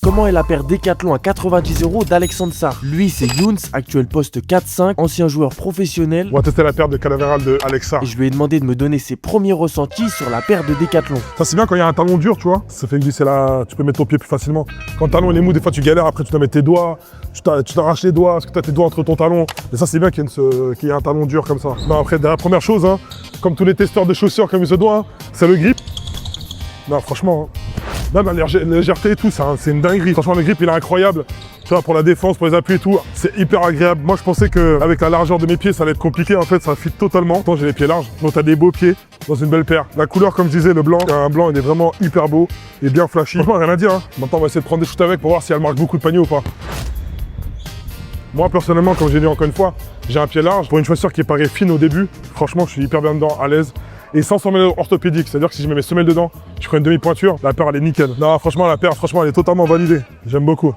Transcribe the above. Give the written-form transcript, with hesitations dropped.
Comment est la paire Décathlon à 90 € d'Alexandre Sarr? Lui, c'est Younes, actuel poste 4-5, ancien joueur professionnel. On va tester la paire de Calaveral de Alex Sarr. Et je lui ai demandé de me donner ses premiers ressentis sur la paire de Décathlon. Ça c'est bien quand il y a un talon dur, tu vois. Ça fait glisser là, tu peux mettre ton pied plus facilement. Quand le talon il est mou, des fois tu galères, après tu dois mettre tes doigts, tu t'arraches les doigts, parce que tu as tes doigts entre ton talon. Et ça c'est bien qu'il y ait un talon dur comme ça. Non, après, la première chose, hein, comme tous les testeurs de chaussures comme il se doit, hein, c'est le grip. Non, franchement, même la légèreté et tout, c'est une dinguerie. Franchement, le grip il est incroyable. Tu vois, pour la défense, pour les appuis et tout, c'est hyper agréable. Moi, je pensais qu'avec la largeur de mes pieds, ça allait être compliqué. En fait, ça fit totalement. Pourtant, j'ai les pieds larges. Donc, t'as des beaux pieds dans une belle paire. La couleur, comme je disais, le blanc, un blanc, il est vraiment hyper beau et bien flashy. Franchement, rien à dire. Hein. Maintenant, on va essayer de prendre des shoots avec pour voir si elle marque beaucoup de paniers ou pas. Moi, personnellement, comme j'ai dit encore une fois, j'ai un pied large. Pour une chaussure qui paraît fine au début, franchement, je suis hyper bien dedans, à l'aise. Et sans semelle orthopédique, c'est-à-dire que si je mets mes semelles dedans, je ferai une demi-pointure, la paire, elle est nickel. Non, franchement, la paire, franchement, elle est totalement validée. J'aime beaucoup.